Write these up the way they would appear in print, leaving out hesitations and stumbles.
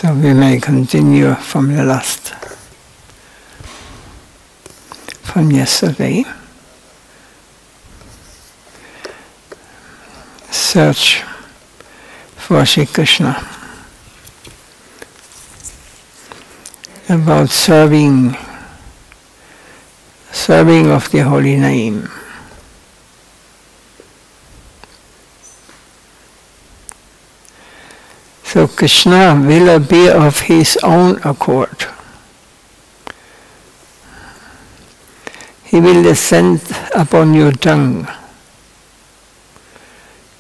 So we may continue from the last, from yesterday. Search for Sri Krishna. About serving of the holy name. So Krishna will appear of his own accord. He will descend upon your tongue.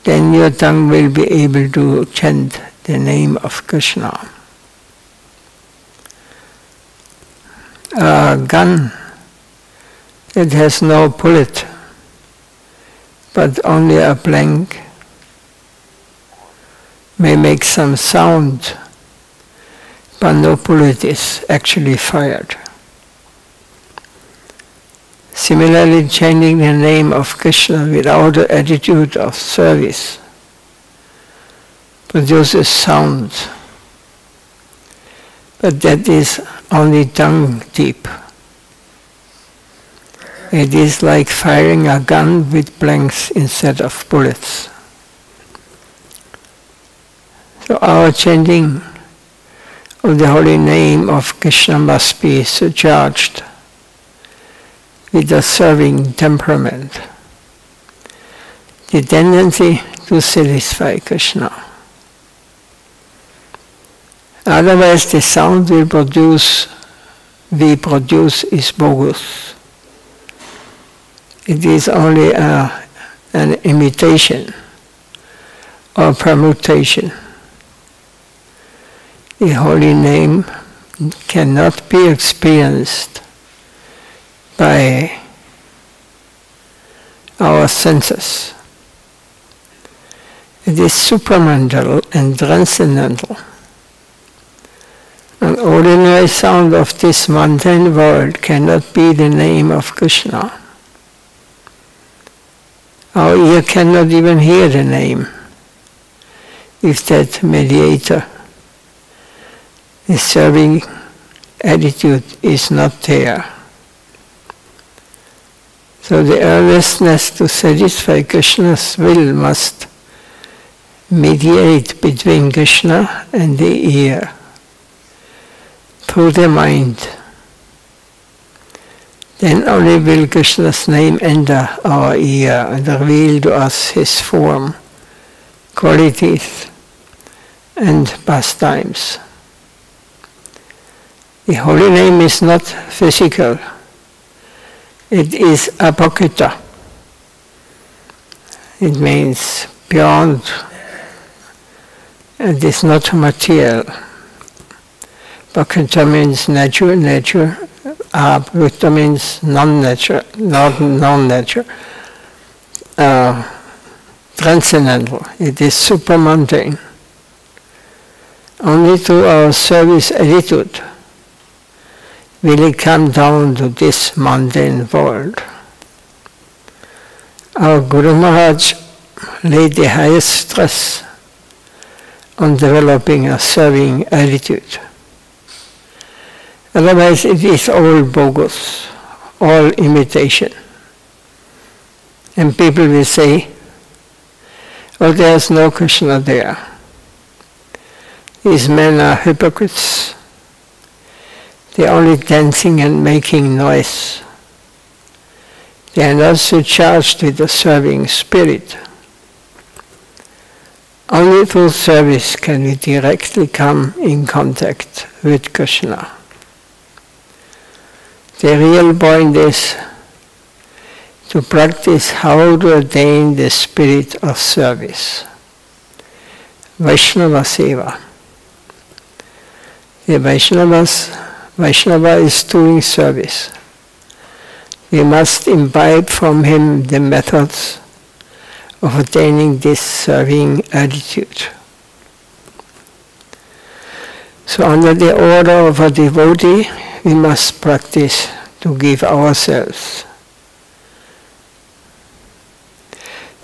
Then your tongue will be able to chant the name of Krishna. A gun that has no bullet, but only a blank, may make some sound, but no bullet is actually fired. Similarly, chanting the name of Krishna without the attitude of service produces sound, but that is only tongue deep. It is like firing a gun with blanks instead of bullets. So our chanting of the holy name of Krishna must be surcharged with a serving temperament, the tendency to satisfy Krishna. Otherwise the sound we produce is bogus. It is only an imitation or permutation. The holy name cannot be experienced by our senses. It is supramental and transcendental. An ordinary sound of this mundane world cannot be the name of Krishna. Our ear cannot even hear the name if that mediator, the serving attitude, is not there. So the earnestness to satisfy Krishna's will must mediate between Krishna and the ear through the mind. Then only will Krishna's name enter our ear and reveal to us his form, qualities, and pastimes. The holy name is not physical. It is apokita. It means beyond. It is not material. Apokita means nature. Apokita means non-nature, not non-nature. Transcendental. It is supramundane. Only through our service attitude will it come down to this mundane world. Our Guru Maharaj laid the highest stress on developing a serving attitude. Otherwise it is all bogus, all imitation. And people will say, oh, there is no Krishna there. These men are hypocrites. They are only dancing and making noise. They are not so charged with the serving spirit. Only through service can we directly come in contact with Krishna. The real point is to practice how to attain the spirit of service. Vaishnava Seva. The Vaishnava is doing service. We must imbibe from him the methods of attaining this serving attitude. So under the order of a devotee, we must practice to give ourselves.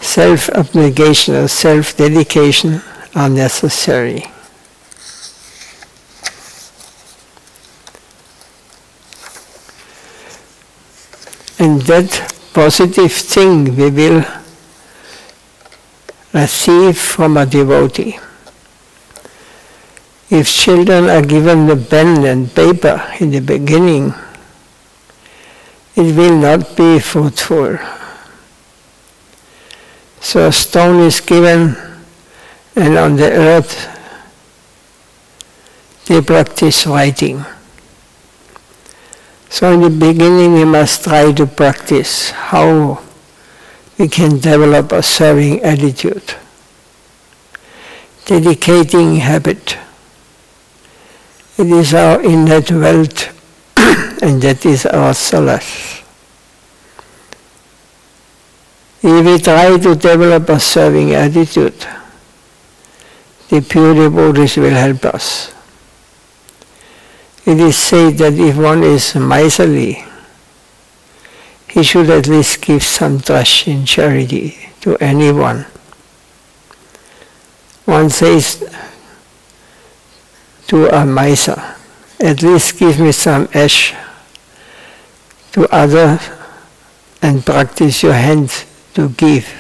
Self-abnegation and self-dedication are necessary. And that positive thing we will receive from a devotee. If children are given the pen and paper in the beginning, it will not be fruitful. So a stone is given, and on the earth they practice writing. So in the beginning we must try to practice how we can develop a serving attitude, dedicating habit. It is our innate wealth and that is our solace. If we try to develop a serving attitude, the pure devotees will help us. It is said that if one is miserly, he should at least give some trash in charity to anyone. One says to a miser, at least give me some ash to others and practice your hands to give.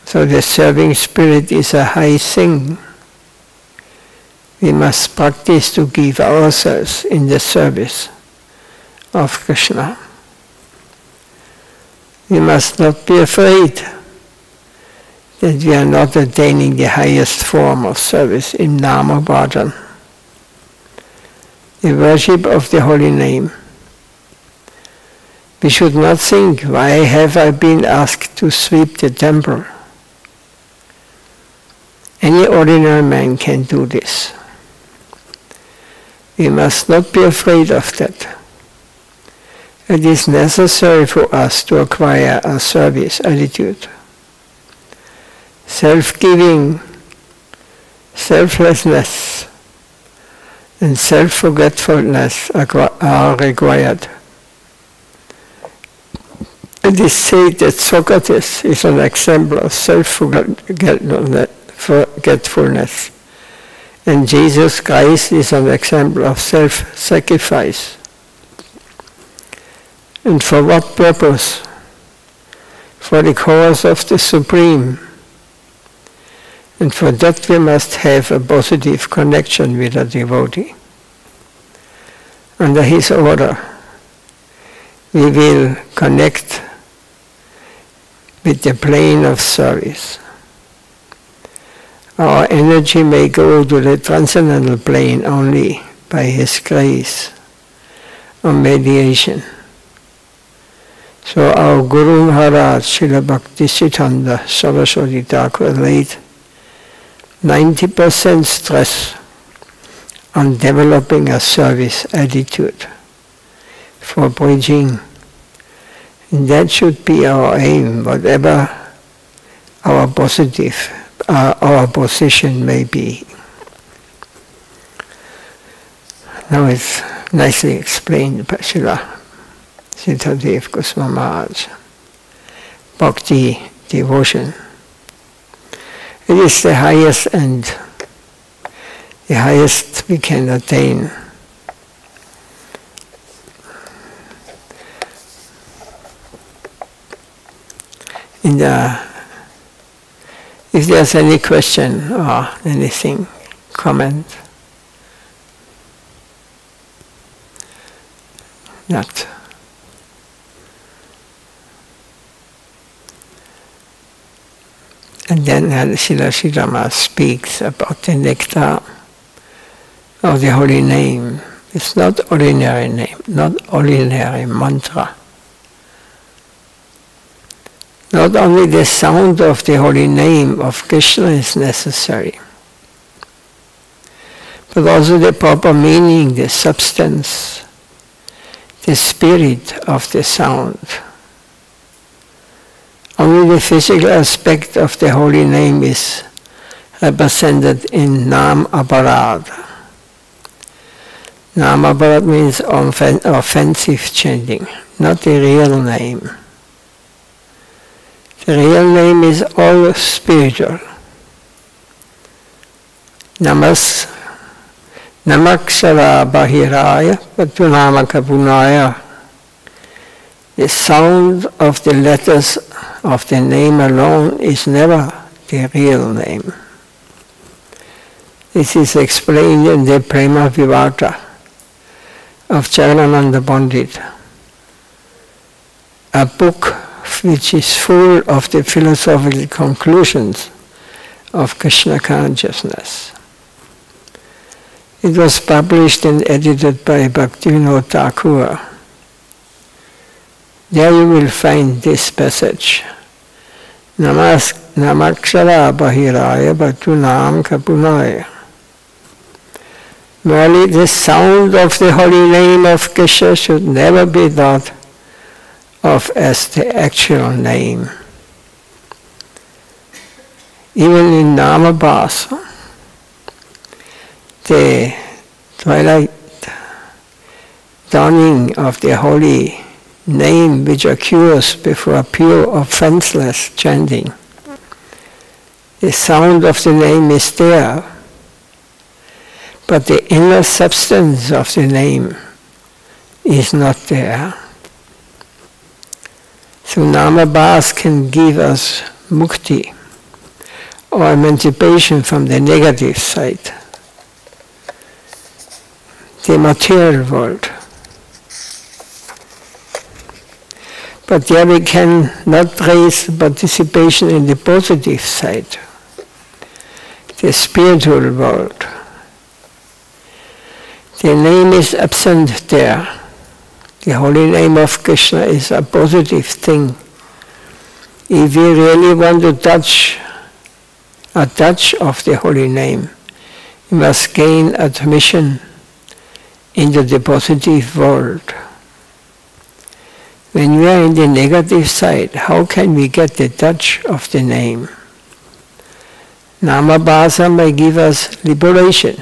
So the serving spirit is a high thing. We must practice to give ourselves in the service of Krishna. We must not be afraid that we are not attaining the highest form of service in Nama Bhajan, the worship of the holy name. We should not think, why have I been asked to sweep the temple? Any ordinary man can do this. We must not be afraid of that. It is necessary for us to acquire a service attitude. Self-giving, selflessness, and self-forgetfulness are required. It is said that Socrates is an example of self-forgetfulness, and Jesus Christ is an example of self-sacrifice. And for what purpose? For the cause of the Supreme. And for that we must have a positive connection with a devotee. Under his order, we will connect with the plane of service. Our energy may go to the transcendental plane only by his grace or mediation. So our Guru Maharaj, Srila Bhakti Siddhanta Saraswati Thakur, laid 90% stress on developing a service attitude for preaching. And that should be our aim, whatever our position may be. Now it's nicely explained by Srila Siddhadev Goswami Maharaj. Bhakti, devotion. It is the highest end, the highest we can attain. If there's any question or anything, comment. Not. And then Srila Sridhama speaks about the nectar of the holy name. It's not ordinary name, not ordinary mantra. Not only the sound of the holy name of Krishna is necessary, but also the proper meaning, the substance, the spirit of the sound. Only the physical aspect of the holy name is represented in Nam Aparad. Nam Aparad means offensive chanting, not the real name. The real name is all spiritual. Namakshara Bahiraya Patunamaka Punaya The sound of the letters of the name alone is never the real name. This is explained in the Prema Vivata of Charananda Pandit, a book which is full of the philosophical conclusions of Krishna consciousness. It was published and edited by Bhakti Thakur. There you will find this passage. Namakshara Bahiraya Bhatunam Kapunaya. Merely the sound of the holy name of Krishna should never be thought of as the actual name. Even in Namabhasa, the twilight dawning of the holy name which occurs before pure offenseless chanting. The sound of the name is there, but the inner substance of the name is not there. So Namabhas can give us mukti, or emancipation from the negative side, the material world. But there we can not raise participation in the positive side, the spiritual world. The name is absent there. The holy name of Krishna is a positive thing. If we really want to touch a touch of the holy name, we must gain admission into the positive world. When we are in the negative side, how can we get the touch of the name? Namabhasa may give us liberation,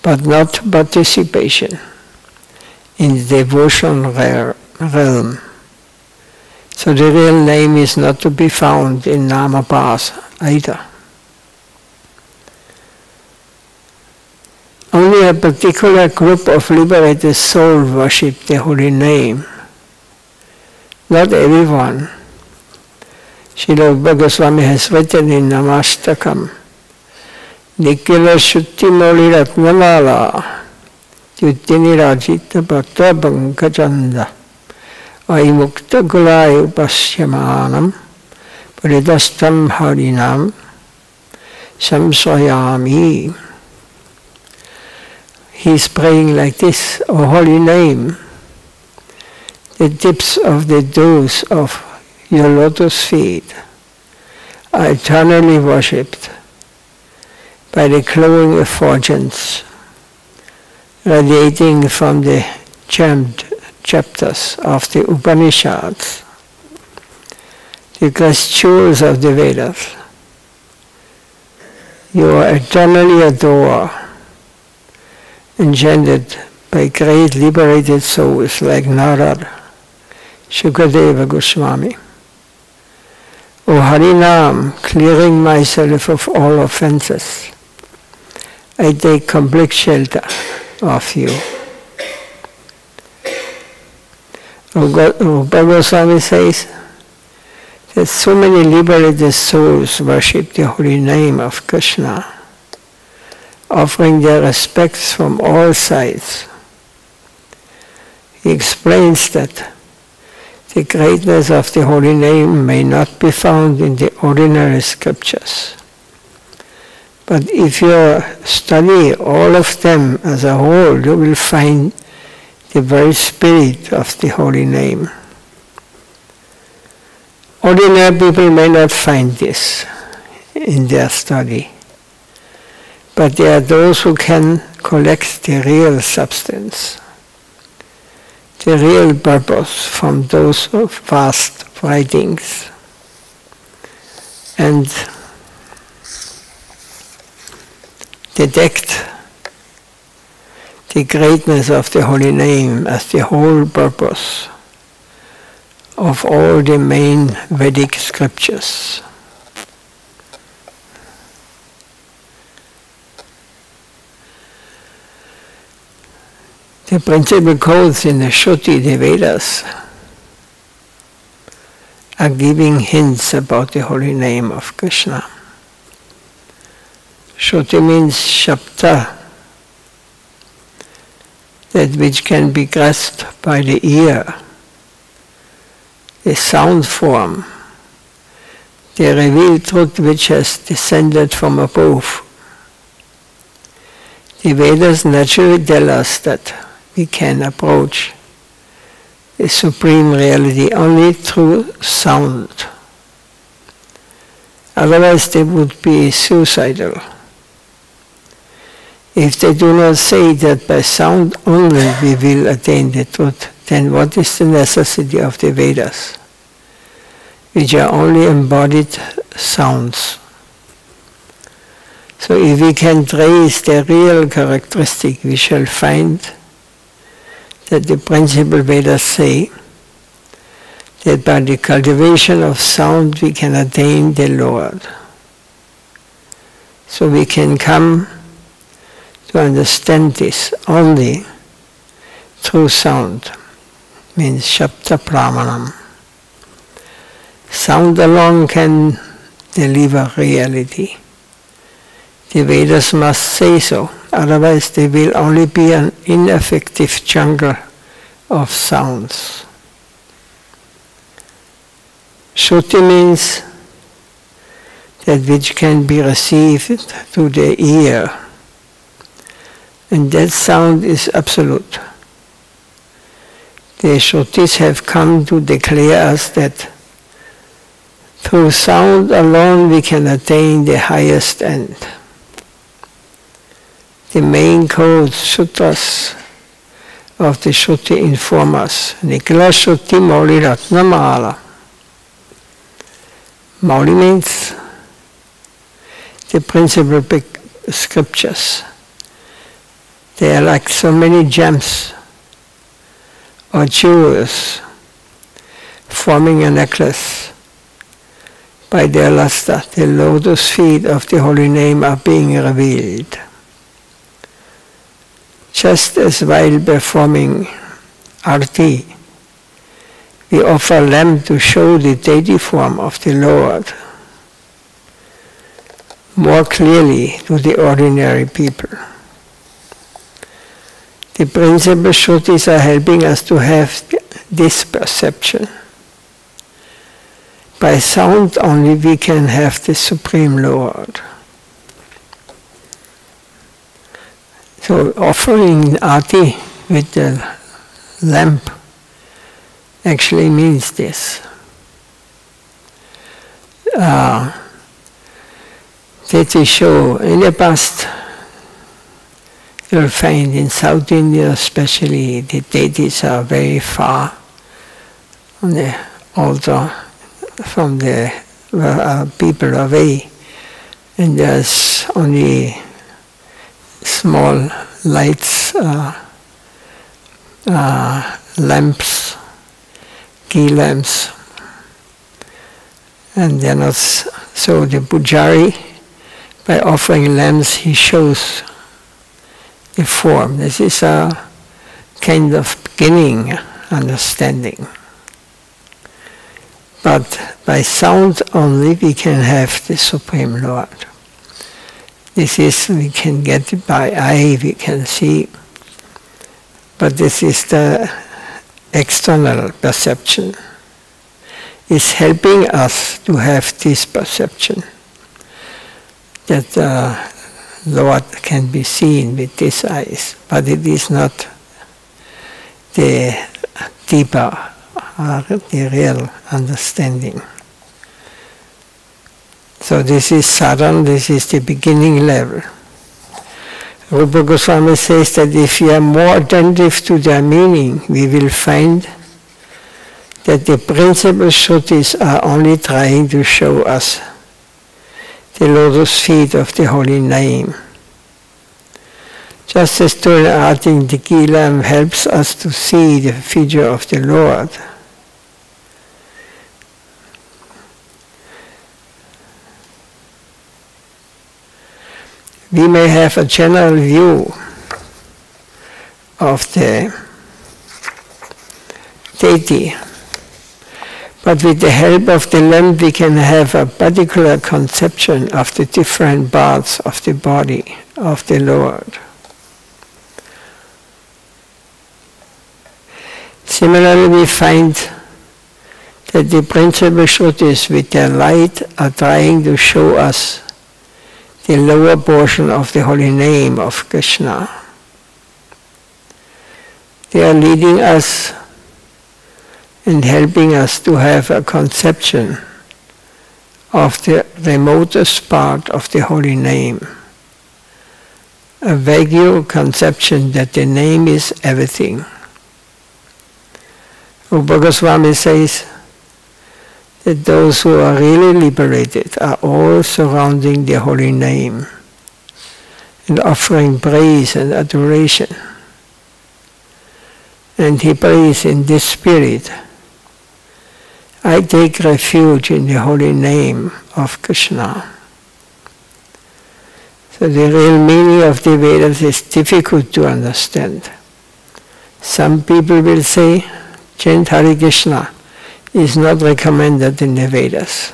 but not participation in the devotional realm. So the real name is not to be found in Namabhasa either. Only a particular group of liberated souls worship the holy name. Not everyone. Srila Goswami has written in Namastakam, Nikila Shutti Moli Ratnamala, Yutinirajita Bhakta Bankajanda, Aimukta Gulai Upasyamanam, Paridastam Harinam, Samsayami. He's praying like this, O holy name, the tips of the toes of your lotus feet are eternally worshipped by the glowing effulgence radiating from the chant chapters of the Upanishads, the glass jewels of the Vedas. You are eternally adored, enchanted by great liberated souls like Narada, Shukadeva Goswami. O Harinam, clearing myself of all offenses, I take complete shelter of you. Rupa Goswami says that so many liberated souls worship the holy name of Krishna, offering their respects from all sides. He explains that the greatness of the holy name may not be found in the ordinary scriptures. But if you study all of them as a whole, you will find the very spirit of the holy name. Ordinary people may not find this in their study, but there are those who can collect the real substance, the real purpose from those vast writings, and detect the greatness of the holy name as the whole purpose of all the main Vedic scriptures. The principal codes in the Shruti, the Vedas, are giving hints about the holy name of Krishna. Shruti means Shabda, that which can be grasped by the ear, the sound form, the revealed truth which has descended from above. The Vedas naturally tell us that we can approach the supreme reality only through sound. Otherwise they would be suicidal. If they do not say that by sound only we will attain the truth, then what is the necessity of the Vedas, which are only embodied sounds? So if we can trace the real characteristic, we shall find that the principal Vedas say that by the cultivation of sound we can attain the Lord. So we can come to understand this only through sound, means Shabda Pramanam. Sound alone can deliver reality. The Vedas must say so, otherwise they will only be an ineffective jungle of sounds. Shruti means that which can be received through the ear, and that sound is absolute. The Shrutis have come to declare us that through sound alone we can attain the highest end. The main codes, sutras of the Shruti inform us. Nikla Shruti Mauli Ratna Mala. Mauli means the principal big scriptures. They are like so many gems or jewels forming a necklace. By their luster, the lotus feet of the holy name are being revealed. Just as while performing arti, we offer lamp to show the deity form of the Lord more clearly to the ordinary people. The principal Shrutis are helping us to have this perception. By sound only we can have the Supreme Lord. So offering arti with the lamp actually means this. That we show in the past, you'll find in South India especially, the deities are very far on the altar from the people away, and there's only small lights, lamps, key lamps, and they're not so. The pujari, by offering lamps, he shows the form. This is a kind of beginning understanding. But by sound only we can have the Supreme Lord. This is, we can get it by eye, we can see, but this is the external perception. It's helping us to have this perception, that Lord can be seen with these eyes, but it is not the deeper, the real understanding. So this is sadhana, this is the beginning level. Rupa Goswami says that if we are more attentive to their meaning, we will find that the principal Shrutis are only trying to show us the lotus feet of the holy name. Just as turning the key lamp helps us to see the figure of the Lord, we may have a general view, of the deity. But with the help of the lamp we can have a particular conception of the different parts of the body of the Lord. Similarly, we find that the principal Shrutis with their light are trying to show us the lower portion of the holy name of Krishna. They are leading us and helping us to have a conception of the remotest part of the holy name. A vague conception that the name is everything. Rupa Goswami says that those who are really liberated are all surrounding the holy name and offering praise and adoration. And he prays in this spirit, I take refuge in the holy name of Krishna. So the real meaning of the Vedas is difficult to understand. Some people will say, chant Hare Krishna is not recommended in the Vedas.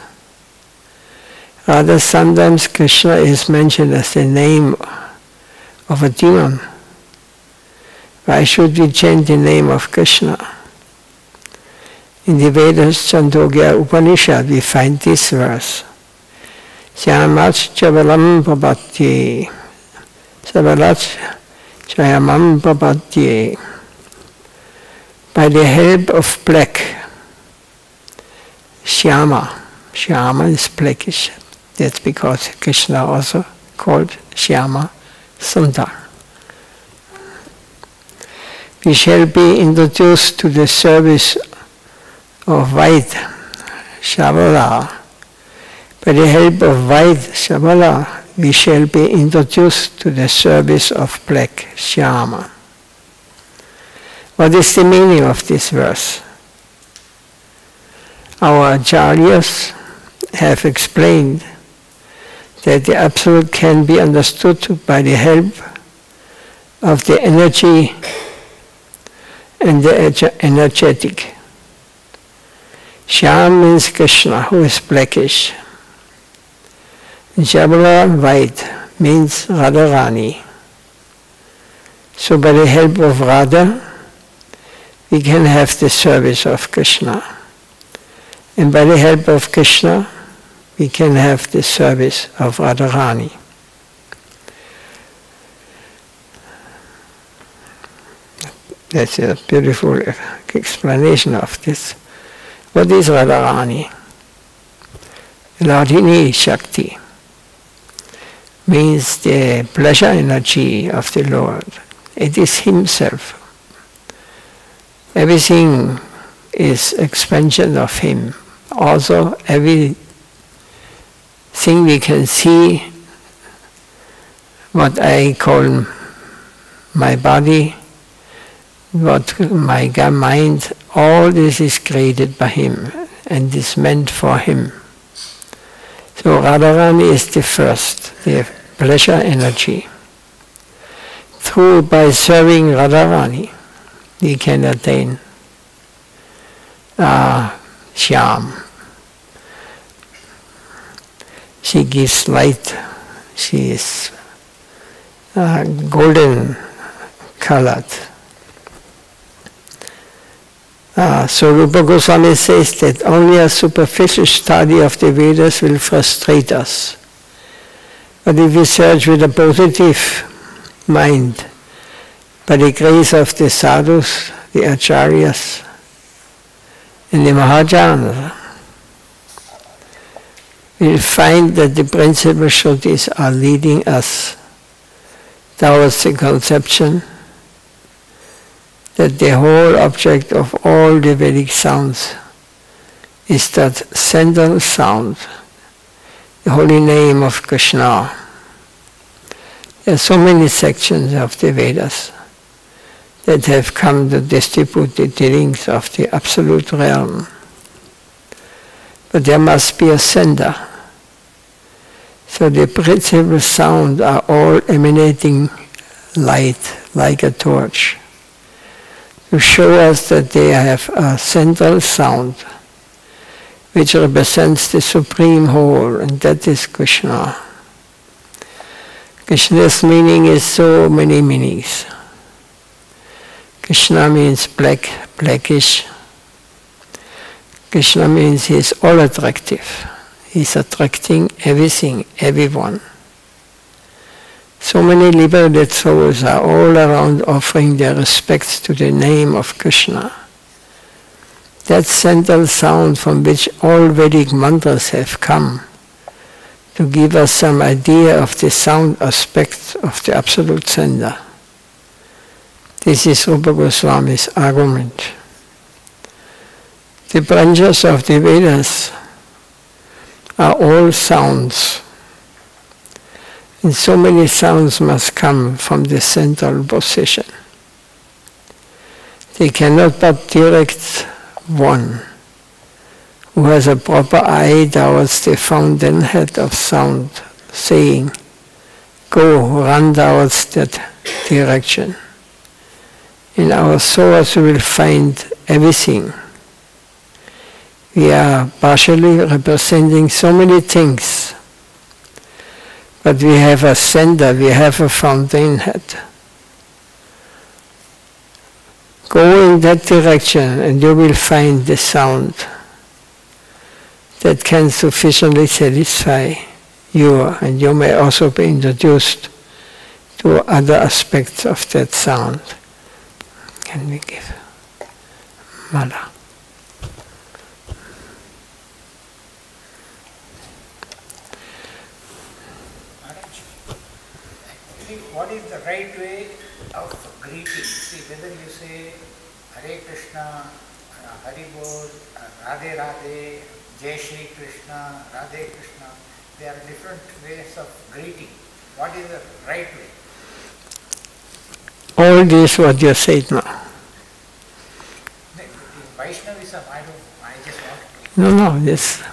Rather, sometimes Krishna is mentioned as the name of a demon. Why should we chant the name of Krishna? In the Vedas, Chandogya Upanishad, we find this verse. Syamach chavalam prapatye, savalach chayamam prapatye. By the help of black, Shyama is blackish. That's because Krishna also called Shyama Sundar. We shall be introduced to the service of white, Shavala. By the help of white, Shavala, we shall be introduced to the service of black, Shyama. What is the meaning of this verse? Our acharyas have explained that the Absolute can be understood by the help of the energy and the energetic. Shyam means Krishna, who is blackish. Jabala, white, means Radharani. So by the help of Radha, we can have the service of Krishna. And by the help of Krishna, we can have the service of Radharani. That's a beautiful explanation of this. What is Radharani? Radhini Shakti means the pleasure energy of the Lord. It is Himself. Everything is expansion of Him. Also, everything we can see, what I call my body, what my mind, all this is created by Him and is meant for Him. So Radharani is the first, the pleasure energy. By serving Radharani, we can attain Shyam. She gives light. She is golden colored. So Rupa Goswami says that only a superficial study of the Vedas will frustrate us. But if we search with a positive mind, by the grace of the sadhus, the acharyas, and the Mahajana, we'll find that the principal Shrutis are leading us towards the conception that the whole object of all the Vedic sounds is that central sound, the holy name of Krishna. There are so many sections of the Vedas that have come to distribute the dealings of the absolute realm. But there must be a center. So the principal sound are all emanating light like a torch. to show us that they have a central sound which represents the supreme whole, and that is Krishna. Krishna's meaning is so many meanings. Krishna means black, blackish. Krishna means he is all attractive. He's attracting everything, everyone. So many liberated souls are all around offering their respects to the name of Krishna. That central sound from which all Vedic mantras have come, to give us some idea of the sound aspect of the absolute sender. This is Rupa Goswami's argument. The branches of the Vedas are all sounds, and so many sounds must come from the central position. They cannot but direct one who has a proper eye towards the fountainhead of sound, saying, go, run towards that direction. In our souls we will find everything. We are partially representing so many things, but we have a center, we have a fountainhead. Go in that direction and you will find the sound that can sufficiently satisfy you, and you may also be introduced to other aspects of that sound. Can we give Mala? What is the right way of greeting? See, whether you say Hare Krishna, Hari Bol, Radhe Radhe, Jai Shri Krishna, Radhe Krishna, there are different ways of greeting. What is the right way? All this what you said now. Vaishnavism, I just want to... No, this.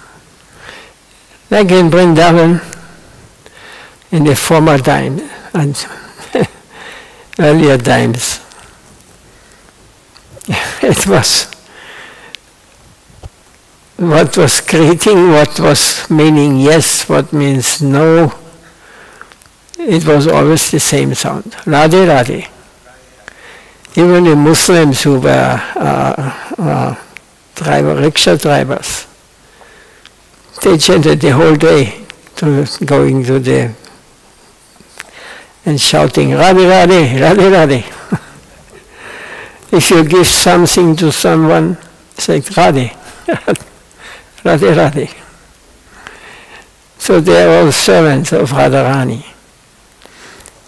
Like in Vrindavan, in the former time, and earlier times, it was what was greeting, what was meaning yes, what means no. It was always the same sound, Radhe Radhe. Even the Muslims who were rickshaw drivers, they chanted the whole day, going to the and shouting Radhe Radhe, Radhe Radhe. If you give something to someone, it's like Radhe, Radhe Radhe. So they are all servants of Radharani.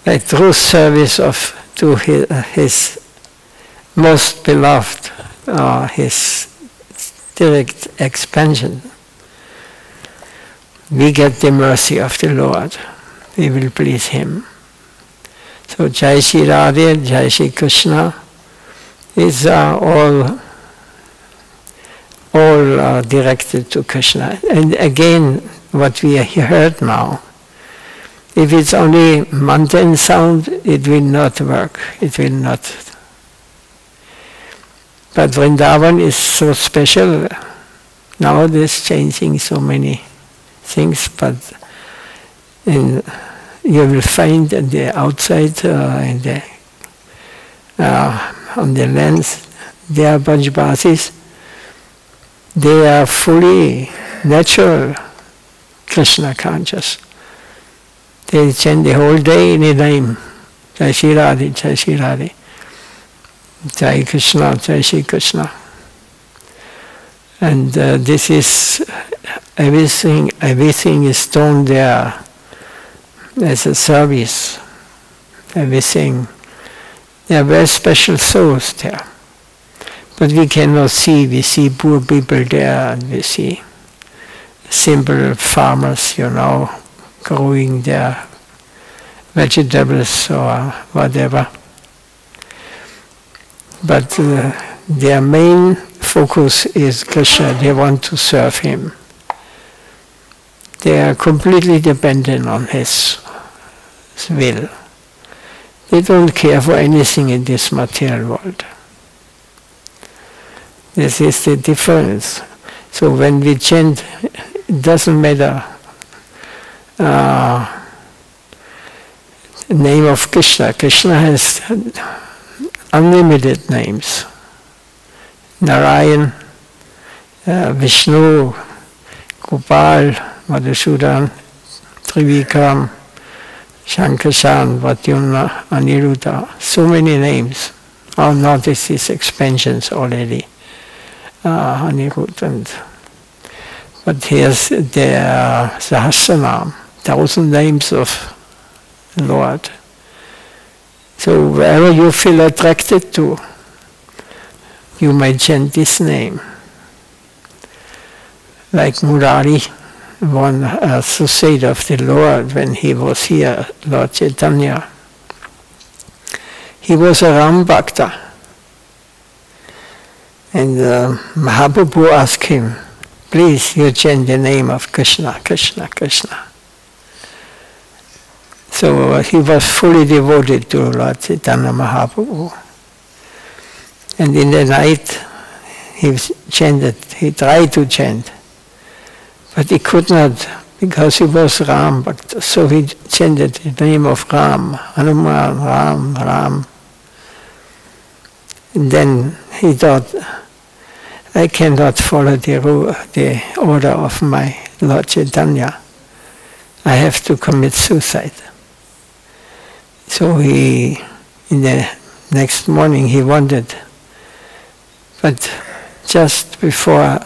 Like true service to his most beloved, his direct expansion. We get the mercy of the Lord. We will please Him. So Jai Shri Radhe, Jai Shri Krishna, these are all directed to Krishna. And again, what we heard now, if it's only mountain sound, it will not work. It will not. But Vrindavan is so special. Nowadays changing so many things, but you will find on the outside, on the lands, they are Brajbasis. They are fully natural Krishna conscious. They chant the whole day in the name, Jai Shri Radhe, Jai Shri Radhe, Jai Krishna, Jai Shri Krishna. And this is everything is done there as a service. Everything. There are very special souls there. But we cannot see. We see poor people there, and we see simple farmers, growing their vegetables or whatever. But their main focus is Krishna. They want to serve Him. They are completely dependent on His will. They don't care for anything in this material world. This is the difference. So when we chant, it doesn't matter name of Krishna. Krishna has unlimited names. Narayan, Vishnu, Gopal, Madhusudan, Trivikram, Shankarshan, Pradyumna, Aniruddha. So many names. I'll notice these expansions already. Aniruddha. But here's the Sahasranam, 1,000 names of Lord. So wherever you feel attracted to, you may chant this name. Like Murari, one associate of the Lord when he was here, Lord Chaitanya. He was a Ram Bhakta. And Mahaprabhu asked him, please, you chant the name of Krishna, Krishna, Krishna. So he was fully devoted to Lord Chaitanya Mahaprabhu. And in the night, he chanted, he tried to chant, but he could not, because he was Ram Bhakta. So he chanted the name of Ram, Hanuman, Ram, Ram. And then he thought, I cannot follow the order of my Lord Chaitanya. I have to commit suicide. So in the next morning he wanted, but just before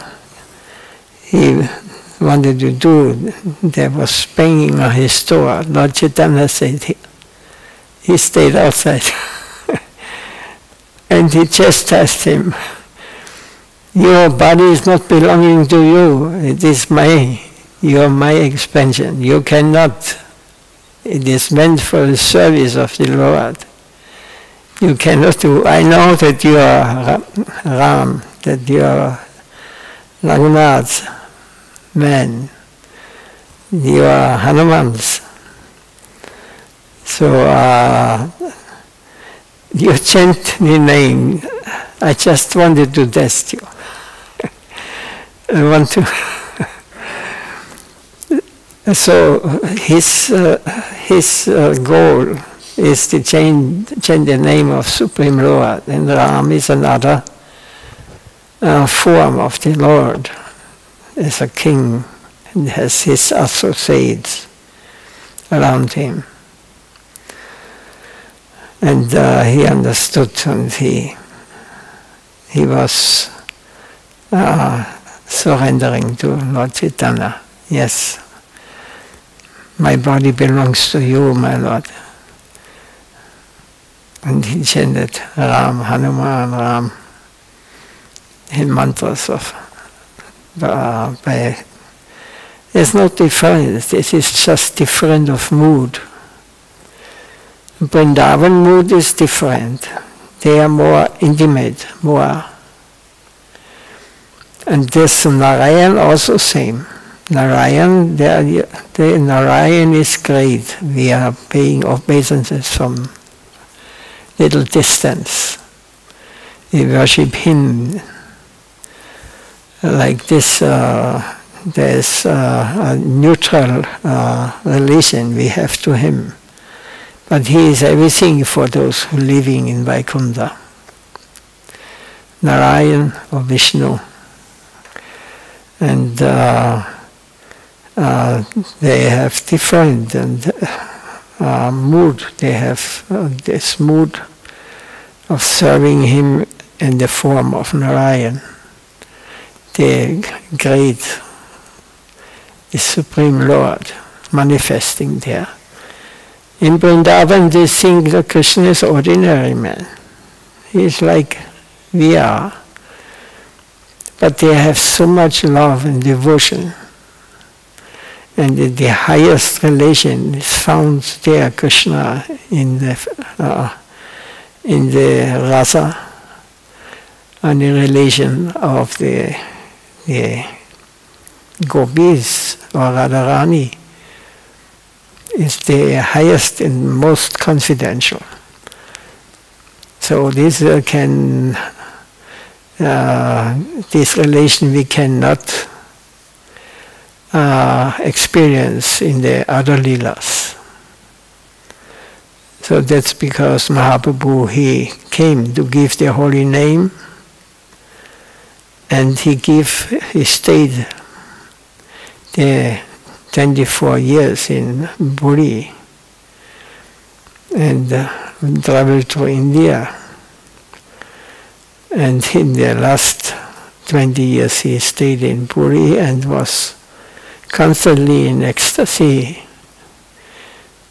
he wanted to do, there was banging on his door. Lord Chaitanya said he stayed outside. And he chastised him. Your body is not belonging to you. It is you are my expansion. You cannot. It is meant for the service of the Lord. You cannot do. I know that you are Ram, that you are Raghunath's man. You are Hanuman's. So you chant the name. I just wanted to test you. I want to. So his goal is to change the name of Supreme Lord, and Ram is another form of the Lord, as a king, and has his associates around him. And he understood, and he was surrendering to Lord Chaitanya. Yes, my body belongs to you, my Lord. And he chanted Ram, Hanuman, Ram, in mantras of there's no difference. This is just different of mood. Vrindavan mood is different. They are more intimate, more. And this Narayan also same. Narayan, the Narayan is great. We are paying obeisances from little distance. We worship him. Like this, there's a neutral relation we have to him. But he is everything for those who are living in Vaikuntha. Narayan or Vishnu. And they have different mood. They have this mood of serving him in the form of Narayan, the great, the Supreme Lord, manifesting there. In Vrindavan, they think that Krishna is ordinary man. He is like we are. But they have so much love and devotion. And the highest relation is found there, Krishna, in the rasa, and the relation of the gopis or Radharani is the highest and most confidential. So this can this relation we cannot experience in the other Leelas. So that's because Mahaprabhu, he came to give the holy name, and he stayed there 24 years in Puri and traveled to India. And in the last 20 years he stayed in Puri and was constantly in ecstasy.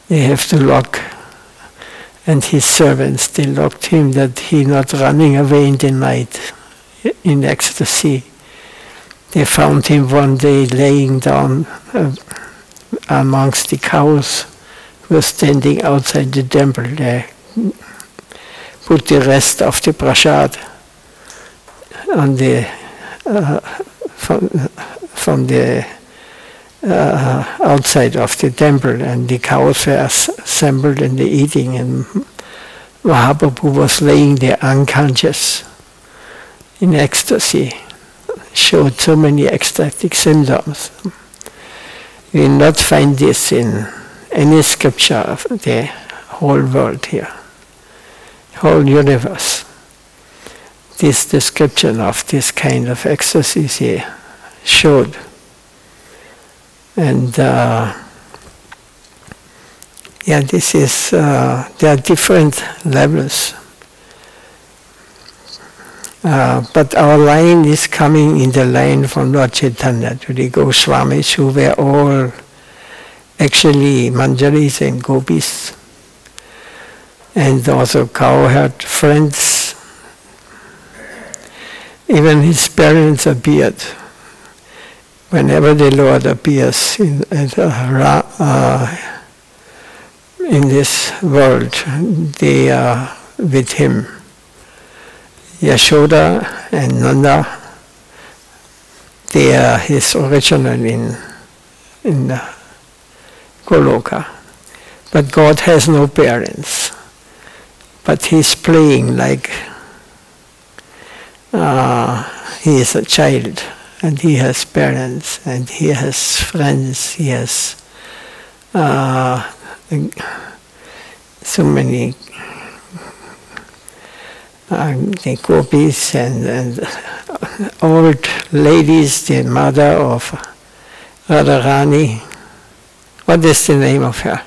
They have to lock, and his servants, they locked him that he not running away in the night in ecstasy. They found him one day laying down amongst the cows who were standing outside the temple. They put the rest of the prasad on the from the outside of the temple, and the cows were assembled and they eating, and Mahaprabhu was laying there unconscious in ecstasy, showed so many ecstatic symptoms. We will not find this in any scripture of the whole world here, whole universe. This description of this kind of ecstasy he showed. And this is, there are different levels. But our line is coming in the line from Lord Chaitanya to the Goswamis, who were all actually Manjaris and Gopis, and also cowherd friends. Even his parents appeared. Whenever the Lord appears in this world, they are with him. Yashoda and Nanda, they are his original in Goloka. But God has no parents. But he's playing like he is a child, and he has parents, and he has friends, he has so many the gopis and old ladies, the mother of Radharani. What is the name of her?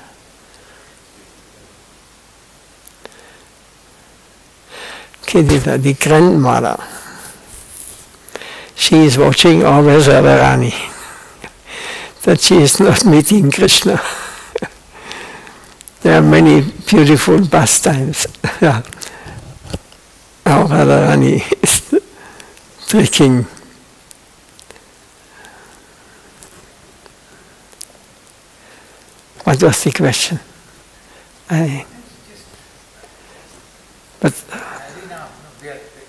Kedita, the grandmother. She is watching always Radharani, that she is not meeting Krishna. There are many beautiful pastimes. How Radharani is tricking. What was the question? But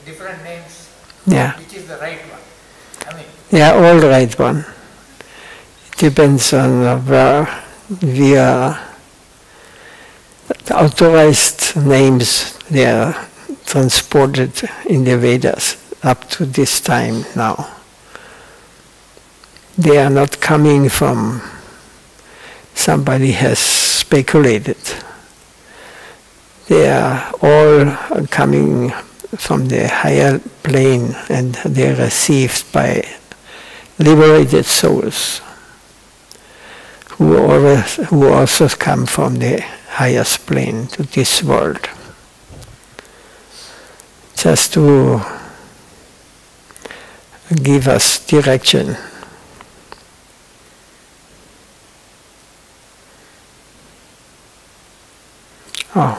different names. Yeah. Which is the right one? They are all right one. It depends on where we are. The authorized names, they are transported in the Vedas up to this time now. They are not coming from somebody has speculated. They are all coming from the higher plane, and they are received by liberated souls who also come from the highest plane to this world, just to give us direction. Oh,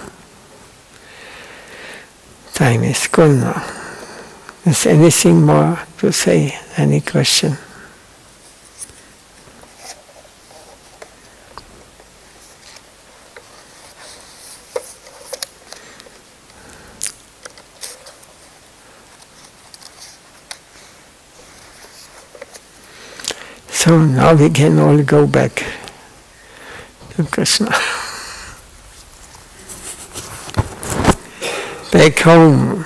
time is gone now. Is anything more to say? Any question? So now we can all go back to Krishna. Back home.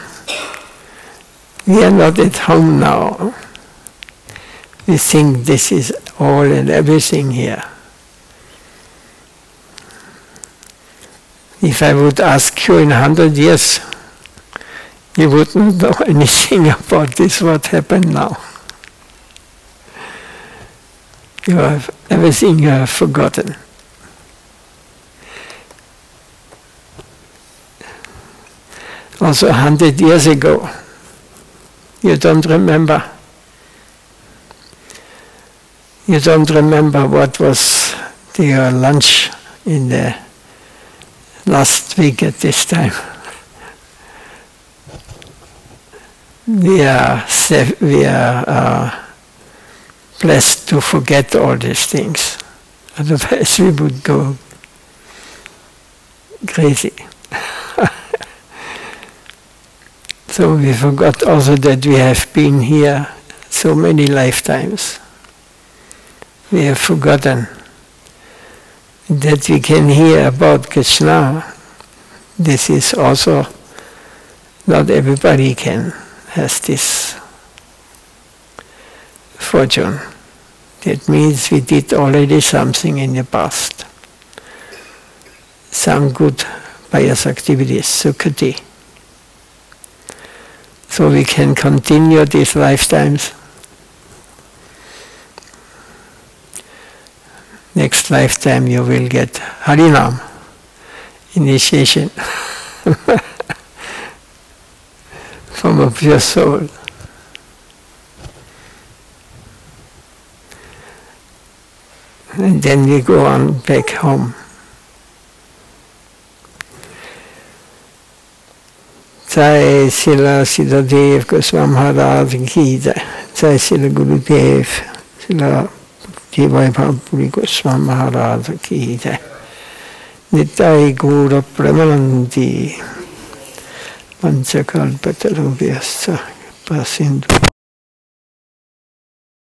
We are not at home now. We think this is all and everything here. If I would ask you in 100 years, you would not know anything about this, what happened now. You have everything you have forgotten. Also 100 years ago, you don't remember. You don't remember what was your lunch in the last week at this time. We are blessed to forget all these things. Otherwise we would go crazy. So we forgot also that we have been here so many lifetimes. We have forgotten that we can hear about Krishna. This is also, not everybody has this fortune. That means we did already something in the past. Some good pious activities, sukhati. So we can continue these lifetimes. Next lifetime you will get Harinam, initiation from a pure soul. And then we go on back home. Jai Srila Siddhadev Goswami Maharaj ki jai. Jai Srila Gurudev Srila Bhakti Goswami Maharaj ki jai. Nitai Gaura Pramanandi Panchakalpatarubhyascha Pasindu